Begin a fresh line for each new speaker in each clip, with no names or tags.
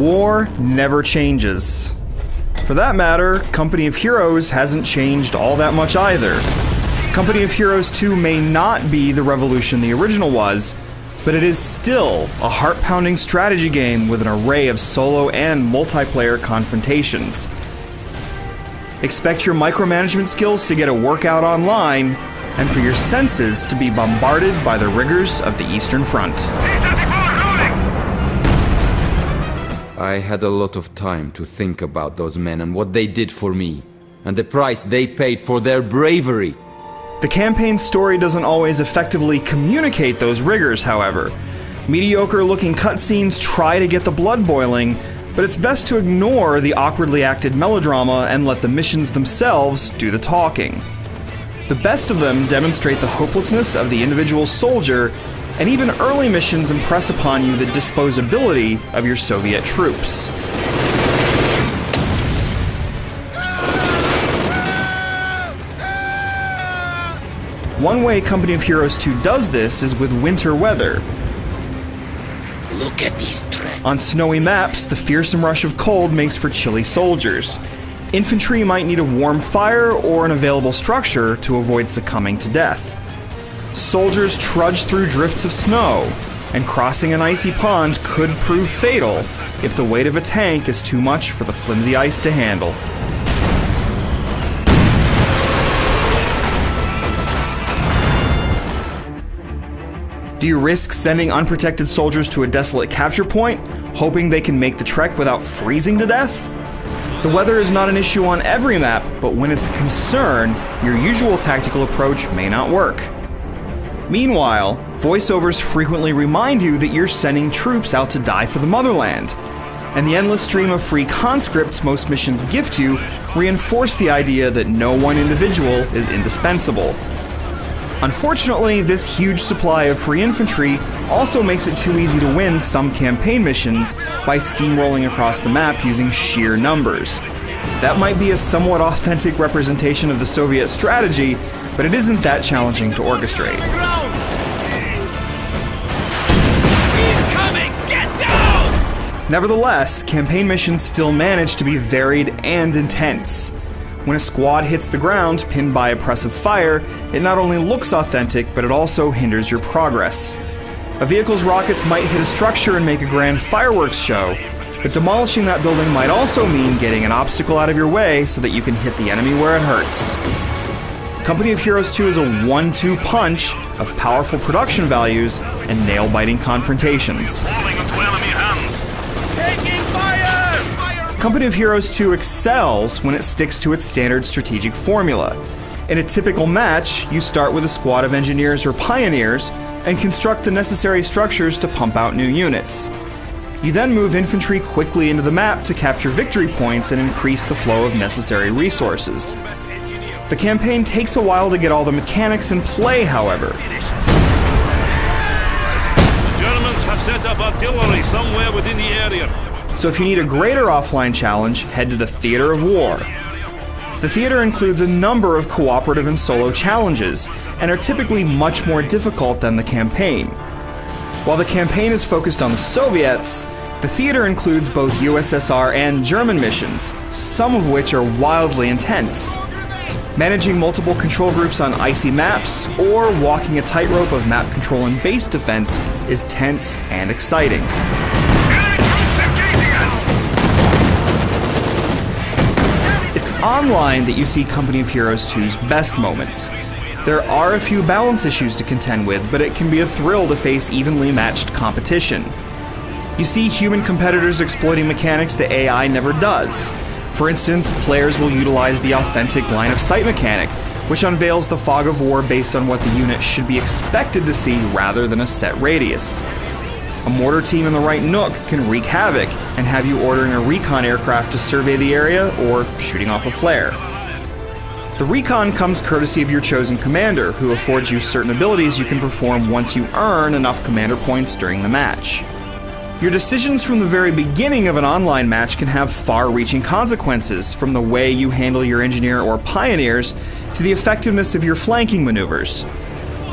War never changes. For that matter, Company of Heroes hasn't changed all that much either. Company of Heroes 2 may not be the revolution the original was, but it is still a heart-pounding strategy game with an array of solo and multiplayer confrontations. Expect your micromanagement skills to get a workout online, and for your senses to be bombarded by the rigors of the Eastern Front.
I had a lot of time to think about those men and what they did for me, and the price they paid for their bravery.
The campaign story doesn't always effectively communicate those rigors, however. Mediocre-looking cutscenes try to get the blood boiling, but it's best to ignore the awkwardly acted melodrama and let the missions themselves do the talking. The best of them demonstrate the hopelessness of the individual soldier, and even early missions impress upon you the disposability of your Soviet troops. One way Company of Heroes 2 does this is with winter weather.
Look at these tracks.
On snowy maps, the fearsome rush of cold makes for chilly soldiers. Infantry might need a warm fire or an available structure to avoid succumbing to death. Soldiers trudge through drifts of snow, and crossing an icy pond could prove fatal if the weight of a tank is too much for the flimsy ice to handle. Do you risk sending unprotected soldiers to a desolate capture point, hoping they can make the trek without freezing to death? The weather is not an issue on every map, but when it's a concern, your usual tactical approach may not work. Meanwhile, voiceovers frequently remind you that you're sending troops out to die for the motherland, and the endless stream of free conscripts most missions gift you reinforce the idea that no one individual is indispensable. Unfortunately, this huge supply of free infantry also makes it too easy to win some campaign missions by steamrolling across the map using sheer numbers. That might be a somewhat authentic representation of the Soviet strategy, but it isn't that challenging to orchestrate.
He's coming! Get down!
Nevertheless, campaign missions still manage to be varied and intense. When a squad hits the ground, pinned by oppressive fire, it not only looks authentic, but it also hinders your progress. A vehicle's rockets might hit a structure and make a grand fireworks show, but demolishing that building might also mean getting an obstacle out of your way so that you can hit the enemy where it hurts. Company of Heroes 2 is a 1-2 punch of powerful production values and nail-biting confrontations. Company of Heroes 2 excels when it sticks to its standard strategic formula. In a typical match, you start with a squad of engineers or pioneers and construct the necessary structures to pump out new units. You then move infantry quickly into the map to capture victory points and increase the flow of necessary resources. The campaign takes a while to get all the mechanics in play, however.
The Germans have set up artillery somewhere within the area.
So if you need a greater offline challenge, head to the Theater of War. The theater includes a number of cooperative and solo challenges, and are typically much more difficult than the campaign. While the campaign is focused on the Soviets, the theater includes both USSR and German missions, some of which are wildly intense. Managing multiple control groups on icy maps, or walking a tightrope of map control and base defense is tense and exciting. It's online that you see Company of Heroes 2's best moments. There are a few balance issues to contend with, but it can be a thrill to face evenly matched competition. You see human competitors exploiting mechanics the AI never does. For instance, players will utilize the authentic line of sight mechanic, which unveils the fog of war based on what the unit should be expected to see rather than a set radius. A mortar team in the right nook can wreak havoc and have you ordering a recon aircraft to survey the area or shooting off a flare. The recon comes courtesy of your chosen commander, who affords you certain abilities you can perform once you earn enough commander points during the match. Your decisions from the very beginning of an online match can have far-reaching consequences, from the way you handle your engineer or pioneers to the effectiveness of your flanking maneuvers.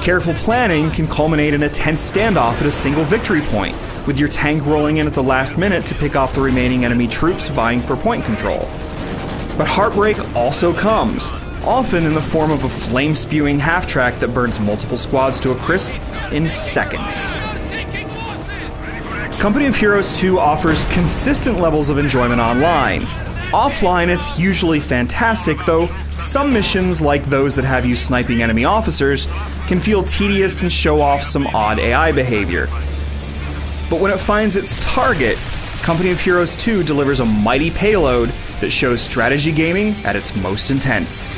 Careful planning can culminate in a tense standoff at a single victory point, with your tank rolling in at the last minute to pick off the remaining enemy troops vying for point control. But heartbreak also comes, often in the form of a flame-spewing half-track that burns multiple squads to a crisp in seconds. Company of Heroes 2 offers consistent levels of enjoyment online. Offline, it's usually fantastic, though some missions, like those that have you sniping enemy officers, can feel tedious and show off some odd AI behavior. But when it finds its target, Company of Heroes 2 delivers a mighty payload that shows strategy gaming at its most intense.